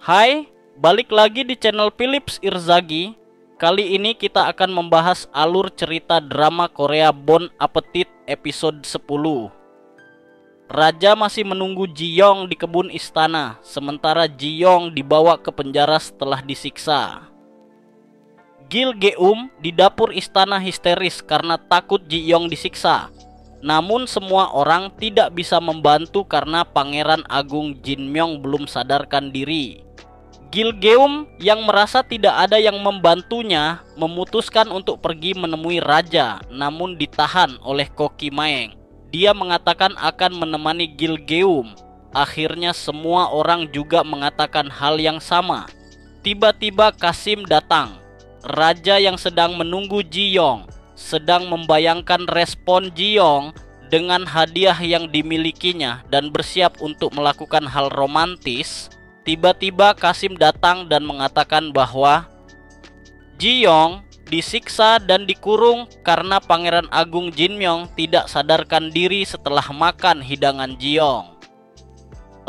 Hai, balik lagi di channel Philips Irzagi. Kali ini kita akan membahas alur cerita drama Korea Bon Appetit episode 10. Raja masih menunggu Ji Yong di kebun istana, sementara Ji Yong dibawa ke penjara setelah disiksa. Gil Geum di dapur istana histeris karena takut Ji Yong disiksa. Namun semua orang tidak bisa membantu karena Pangeran Agung Jin Myung belum sadarkan diri. Gil Geum yang merasa tidak ada yang membantunya memutuskan untuk pergi menemui raja, namun ditahan oleh Koki Maeng. Dia mengatakan akan menemani Gil Geum. Akhirnya semua orang juga mengatakan hal yang sama. Tiba-tiba Kasim datang. Raja yang sedang menunggu Ji Yong sedang membayangkan respon Ji Yong dengan hadiah yang dimilikinya dan bersiap untuk melakukan hal romantis. Tiba-tiba Kasim datang dan mengatakan bahwa Ji Yong disiksa dan dikurung karena Pangeran Agung Jin Myung tidak sadarkan diri setelah makan hidangan Ji Yong.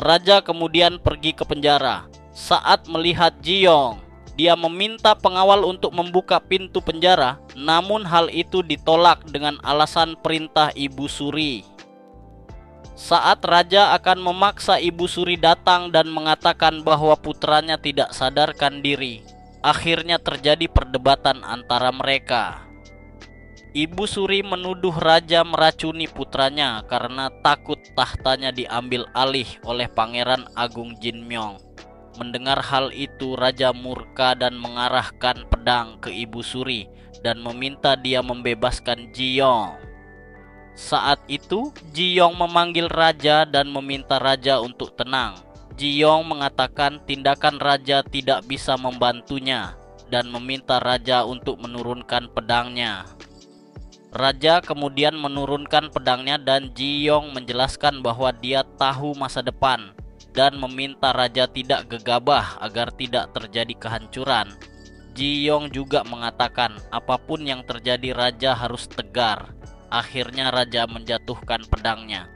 Raja kemudian pergi ke penjara. Saat melihat Ji Yong, dia meminta pengawal untuk membuka pintu penjara, namun hal itu ditolak dengan alasan perintah Ibu Suri. Saat raja akan memaksa Ibu Suri datang dan mengatakan bahwa putranya tidak sadarkan diri, akhirnya terjadi perdebatan antara mereka. Ibu Suri menuduh raja meracuni putranya karena takut tahtanya diambil alih oleh Pangeran Agung Jin Myung. Mendengar hal itu, raja murka dan mengarahkan pedang ke Ibu Suri dan meminta dia membebaskan Ji Yong. Saat itu, Ji Yong memanggil raja dan meminta raja untuk tenang. Ji Yong mengatakan tindakan raja tidak bisa membantunya dan meminta raja untuk menurunkan pedangnya. Raja kemudian menurunkan pedangnya dan Ji Yong menjelaskan bahwa dia tahu masa depan dan meminta raja tidak gegabah agar tidak terjadi kehancuran. Ji Yong juga mengatakan apapun yang terjadi raja harus tegar. Akhirnya raja menjatuhkan pedangnya.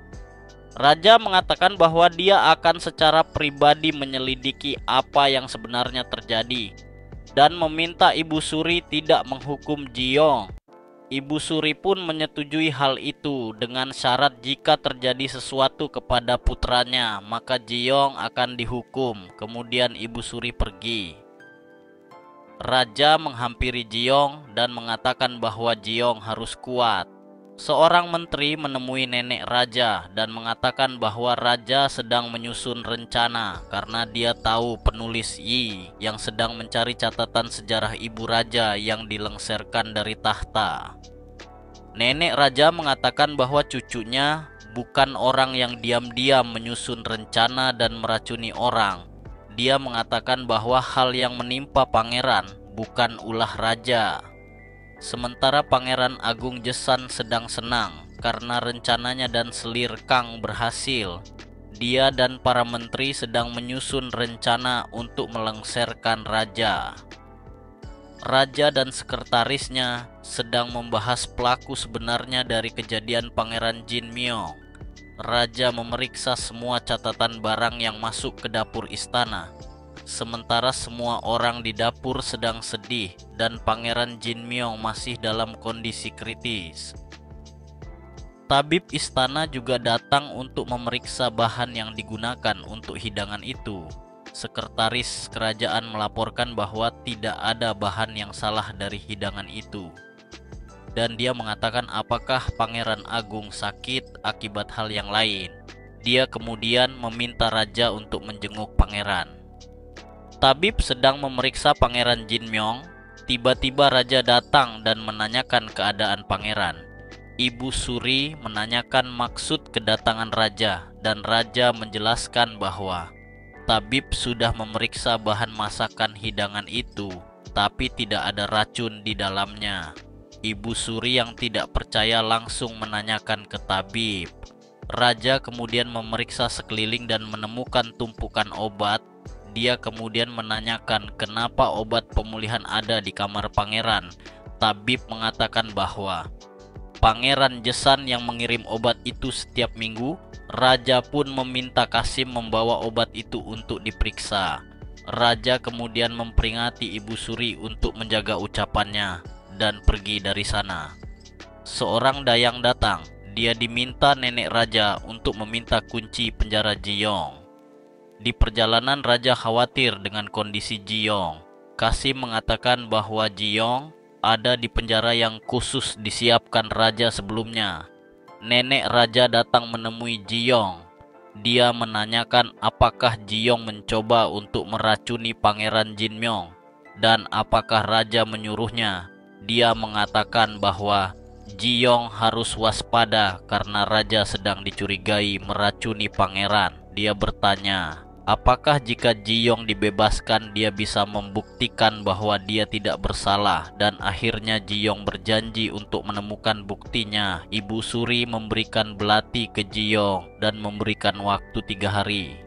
Raja mengatakan bahwa dia akan secara pribadi menyelidiki apa yang sebenarnya terjadi dan meminta Ibu Suri tidak menghukum Ji Yong. Ibu Suri pun menyetujui hal itu dengan syarat jika terjadi sesuatu kepada putranya, maka Ji Yong akan dihukum. Kemudian Ibu Suri pergi. Raja menghampiri Ji Yong dan mengatakan bahwa Ji Yong harus kuat. Seorang menteri menemui nenek raja dan mengatakan bahwa raja sedang menyusun rencana karena dia tahu penulis Yi yang sedang mencari catatan sejarah ibu raja yang dilengserkan dari tahta. Nenek raja mengatakan bahwa cucunya bukan orang yang diam-diam menyusun rencana dan meracuni orang. Dia mengatakan bahwa hal yang menimpa pangeran bukan ulah raja. Sementara Pangeran Agung Jesan sedang senang karena rencananya dan selir Kang berhasil. Dia dan para menteri sedang menyusun rencana untuk melengserkan raja. Raja dan sekretarisnya sedang membahas pelaku sebenarnya dari kejadian Pangeran Jin Myung. Raja memeriksa semua catatan barang yang masuk ke dapur istana. Sementara semua orang di dapur sedang sedih dan Pangeran Jin Myung masih dalam kondisi kritis. Tabib istana juga datang untuk memeriksa bahan yang digunakan untuk hidangan itu. Sekretaris kerajaan melaporkan bahwa tidak ada bahan yang salah dari hidangan itu. Dan dia mengatakan apakah Pangeran Agung sakit akibat hal yang lain. Dia kemudian meminta raja untuk menjenguk pangeran. Tabib sedang memeriksa Pangeran Jin Myung. Tiba-tiba raja datang dan menanyakan keadaan pangeran. Ibu Suri menanyakan maksud kedatangan raja dan raja menjelaskan bahwa tabib sudah memeriksa bahan masakan hidangan itu, tapi tidak ada racun di dalamnya. Ibu Suri yang tidak percaya langsung menanyakan ke tabib. Raja kemudian memeriksa sekeliling dan menemukan tumpukan obat. Dia kemudian menanyakan kenapa obat pemulihan ada di kamar pangeran. Tabib mengatakan bahwa Pangeran Jesan yang mengirim obat itu setiap minggu. Raja pun meminta Kasim membawa obat itu untuk diperiksa. Raja kemudian memperingati Ibu Suri untuk menjaga ucapannya dan pergi dari sana. Seorang dayang datang. Dia diminta nenek raja untuk meminta kunci penjara Jiyong. Di perjalanan raja khawatir dengan kondisi Jiyong. Kasim mengatakan bahwa Jiyong ada di penjara yang khusus disiapkan raja sebelumnya. Nenek raja datang menemui Jiyong. Dia menanyakan apakah Jiyong mencoba untuk meracuni Pangeran Jinmyong dan apakah raja menyuruhnya. Dia mengatakan bahwa Jiyong harus waspada karena raja sedang dicurigai meracuni pangeran. Dia bertanya, apakah jika Jiyong dibebaskan dia bisa membuktikan bahwa dia tidak bersalah, dan akhirnya Jiyong berjanji untuk menemukan buktinya. Ibu Suri memberikan belati ke Jiyong dan memberikan waktu 3 hari.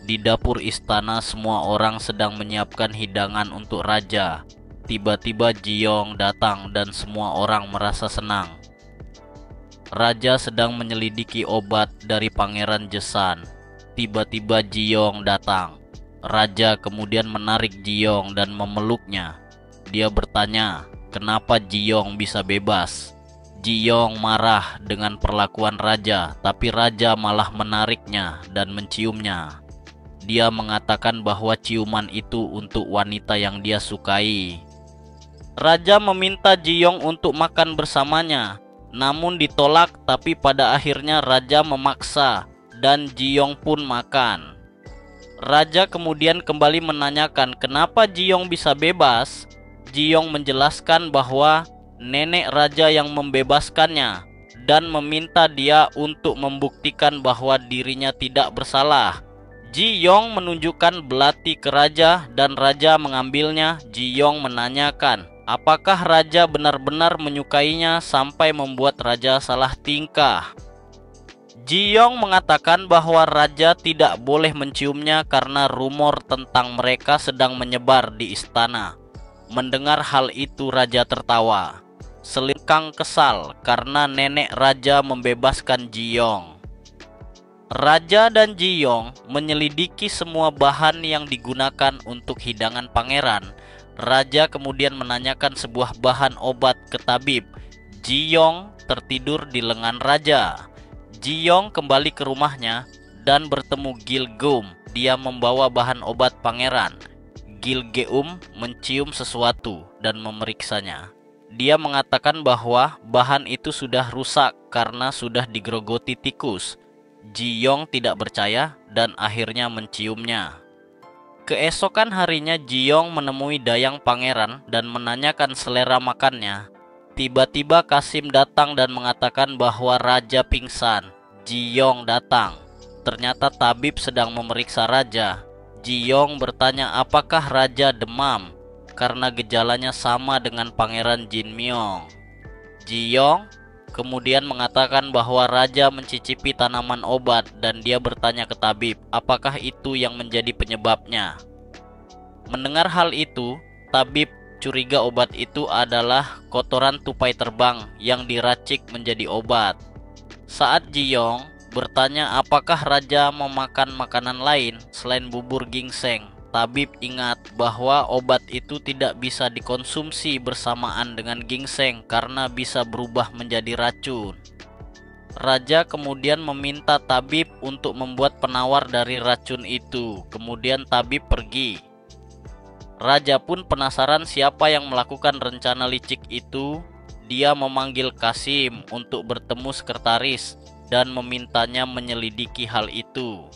Di dapur istana semua orang sedang menyiapkan hidangan untuk raja. Tiba-tiba Jiyong datang dan semua orang merasa senang. Raja sedang menyelidiki obat dari Pangeran Jesan. Tiba-tiba Jiyong datang. Raja kemudian menarik Jiyong dan memeluknya. Dia bertanya, kenapa Jiyong bisa bebas? Jiyong marah dengan perlakuan raja, tapi raja malah menariknya dan menciumnya. Dia mengatakan bahwa ciuman itu untuk wanita yang dia sukai. Raja meminta Jiyong untuk makan bersamanya, namun ditolak, tapi pada akhirnya raja memaksa dan Jiyong pun makan. Raja kemudian kembali menanyakan kenapa Jiyong bisa bebas. Jiyong menjelaskan bahwa nenek raja yang membebaskannya dan meminta dia untuk membuktikan bahwa dirinya tidak bersalah. Jiyong menunjukkan belati ke raja dan raja mengambilnya. Jiyong menanyakan apakah raja benar-benar menyukainya sampai membuat raja salah tingkah. Jiyong mengatakan bahwa raja tidak boleh menciumnya karena rumor tentang mereka sedang menyebar di istana. Mendengar hal itu raja tertawa. Selingkang kesal karena nenek raja membebaskan Jiyong. Raja dan Jiyong menyelidiki semua bahan yang digunakan untuk hidangan pangeran. Raja kemudian menanyakan sebuah bahan obat ke tabib. Jiyong tertidur di lengan raja. Jiyong kembali ke rumahnya dan bertemu Gilgeum. Dia membawa bahan obat pangeran. Gilgeum mencium sesuatu dan memeriksanya. Dia mengatakan bahwa bahan itu sudah rusak karena sudah digerogoti tikus. Jiyong tidak percaya dan akhirnya menciumnya. Keesokan harinya Jiyong menemui dayang pangeran dan menanyakan selera makannya. Tiba-tiba Kasim datang dan mengatakan bahwa raja pingsan. Jiyong datang. Ternyata tabib sedang memeriksa raja. Jiyong bertanya apakah raja demam karena gejalanya sama dengan Pangeran Jinmyong. Jiyong kemudian mengatakan bahwa raja mencicipi tanaman obat dan dia bertanya ke tabib apakah itu yang menjadi penyebabnya. Mendengar hal itu, tabib curiga obat itu adalah kotoran tupai terbang yang diracik menjadi obat. Saat Jiyong bertanya apakah raja memakan makanan lain selain bubur ginseng, tabib ingat bahwa obat itu tidak bisa dikonsumsi bersamaan dengan ginseng karena bisa berubah menjadi racun. Raja kemudian meminta tabib untuk membuat penawar dari racun itu. Kemudian tabib pergi. Raja pun penasaran siapa yang melakukan rencana licik itu. Dia memanggil Kasim untuk bertemu sekretaris dan memintanya menyelidiki hal itu.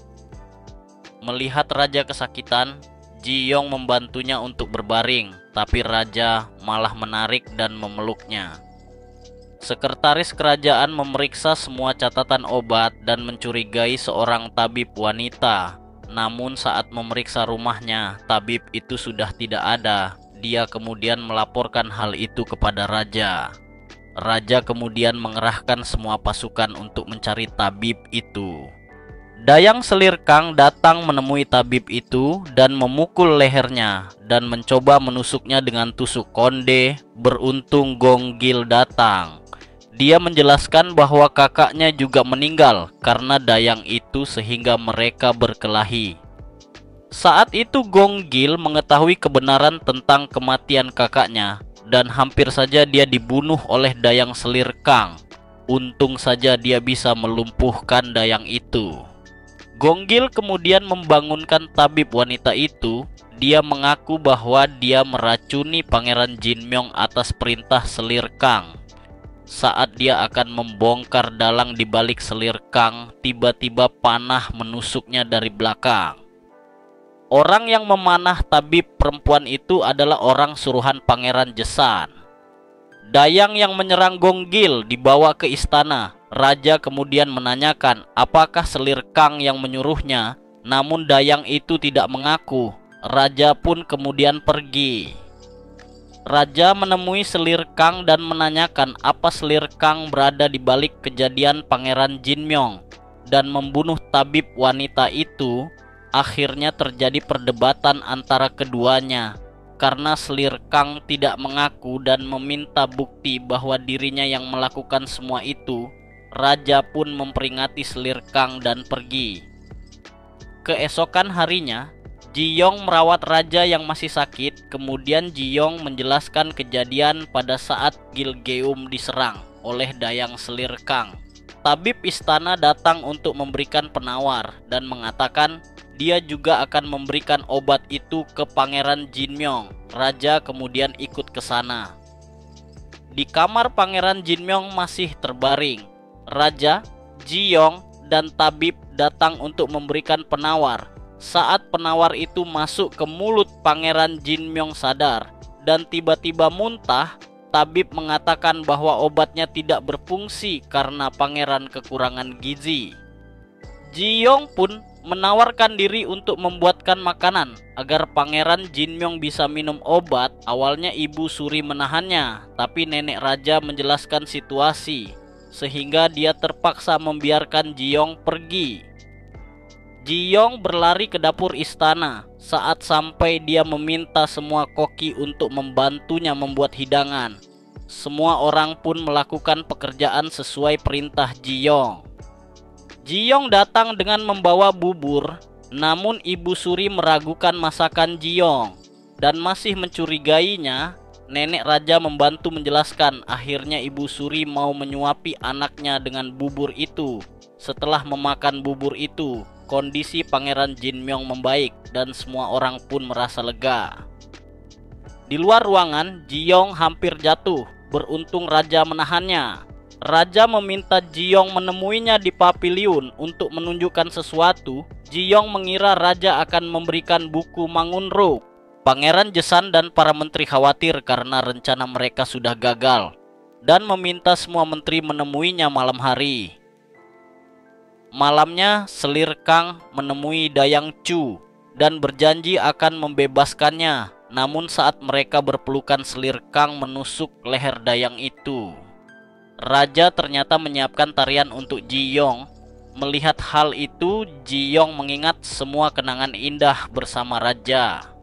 Melihat raja kesakitan, Jiyong membantunya untuk berbaring, tapi raja malah menarik dan memeluknya. Sekretaris kerajaan memeriksa semua catatan obat dan mencurigai seorang tabib wanita. Namun saat memeriksa rumahnya, tabib itu sudah tidak ada. Dia kemudian melaporkan hal itu kepada raja. Raja kemudian mengerahkan semua pasukan untuk mencari tabib itu. Dayang Selir Kang datang menemui tabib itu dan memukul lehernya dan mencoba menusuknya dengan tusuk konde. Beruntung Gonggil datang. Dia menjelaskan bahwa kakaknya juga meninggal karena dayang itu sehingga mereka berkelahi. Saat itu Gonggil mengetahui kebenaran tentang kematian kakaknya dan hampir saja dia dibunuh oleh Dayang Selir Kang. Untung saja dia bisa melumpuhkan Dayang itu. Gonggil kemudian membangunkan tabib wanita itu. Dia mengaku bahwa dia meracuni Pangeran Jinmyong atas perintah Selir Kang. Saat dia akan membongkar dalang di balik Selir Kang, tiba-tiba panah menusuknya dari belakang. Orang yang memanah tabib perempuan itu adalah orang suruhan Pangeran Jesan. Dayang yang menyerang Gonggil dibawa ke istana. Raja kemudian menanyakan apakah Selir Kang yang menyuruhnya, namun Dayang itu tidak mengaku. Raja pun kemudian pergi. Raja menemui Selir Kang dan menanyakan apa Selir Kang berada di balik kejadian Pangeran Jinmyong dan membunuh tabib wanita itu. Akhirnya terjadi perdebatan antara keduanya karena Selir Kang tidak mengaku dan meminta bukti bahwa dirinya yang melakukan semua itu. Raja pun memperingati Selir Kang dan pergi. Keesokan harinya, Jiyong merawat raja yang masih sakit. Kemudian Jiyong menjelaskan kejadian pada saat Gilgeum diserang oleh Dayang Selir Kang. Tabib istana datang untuk memberikan penawar dan mengatakan dia juga akan memberikan obat itu ke Pangeran Jinmyong. Raja kemudian ikut ke sana. Di kamar Pangeran Jinmyong masih terbaring. Raja, Jiyong, dan tabib datang untuk memberikan penawar. Saat penawar itu masuk ke mulut Pangeran Jinmyong sadar dan tiba-tiba muntah. Tabib mengatakan bahwa obatnya tidak berfungsi karena pangeran kekurangan gizi. Jiyong pun menawarkan diri untuk membuatkan makanan agar Pangeran Jinmyong bisa minum obat. Awalnya Ibu Suri menahannya, tapi nenek raja menjelaskan situasi sehingga dia terpaksa membiarkan Jiyong pergi. Jiyong berlari ke dapur istana. Saat sampai dia meminta semua koki untuk membantunya membuat hidangan. Semua orang pun melakukan pekerjaan sesuai perintah Jiyong. Jiyong datang dengan membawa bubur, namun Ibu Suri meragukan masakan Jiyong dan masih mencurigainya. Nenek raja membantu menjelaskan. Akhirnya Ibu Suri mau menyuapi anaknya dengan bubur itu. Setelah memakan bubur itu, kondisi Pangeran Jinmyong membaik dan semua orang pun merasa lega. Di luar ruangan, Jiyong hampir jatuh. Beruntung raja menahannya. Raja meminta Jiyong menemuinya di paviliun untuk menunjukkan sesuatu. Jiyong mengira raja akan memberikan buku Mangunruk. Pangeran Jesan dan para menteri khawatir karena rencana mereka sudah gagal dan meminta semua menteri menemuinya malam hari. Malamnya, Selir Kang menemui Dayang Chu dan berjanji akan membebaskannya. Namun saat mereka berpelukan, Selir Kang menusuk leher Dayang itu. Raja ternyata menyiapkan tarian untuk Jiyong. Melihat hal itu, Jiyong mengingat semua kenangan indah bersama raja.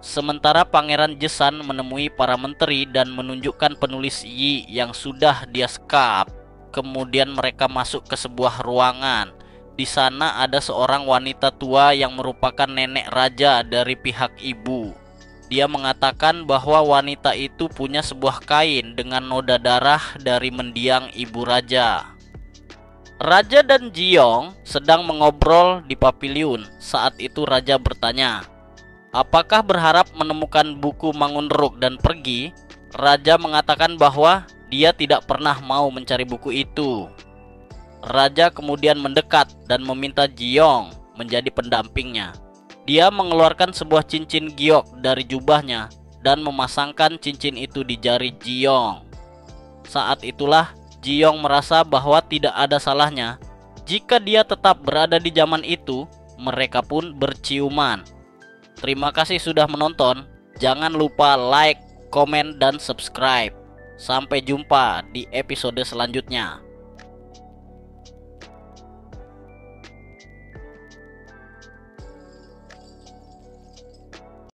Sementara Pangeran Jesan menemui para menteri dan menunjukkan penulis Yi yang sudah dia sekap. Kemudian mereka masuk ke sebuah ruangan. Di sana ada seorang wanita tua yang merupakan nenek raja dari pihak ibu. Dia mengatakan bahwa wanita itu punya sebuah kain dengan noda darah dari mendiang ibu raja. Raja dan Jiyong sedang mengobrol di paviliun. Saat itu raja bertanya, apakah berharap menemukan buku Mangunruk dan pergi? Raja mengatakan bahwa dia tidak pernah mau mencari buku itu. Raja kemudian mendekat dan meminta Jiyong menjadi pendampingnya. Dia mengeluarkan sebuah cincin giok dari jubahnya dan memasangkan cincin itu di jari Jiyong. Saat itulah Jiyong merasa bahwa tidak ada salahnya jika dia tetap berada di zaman itu. Mereka pun berciuman. Terima kasih sudah menonton. Jangan lupa like, komen, dan subscribe. Sampai jumpa di episode selanjutnya.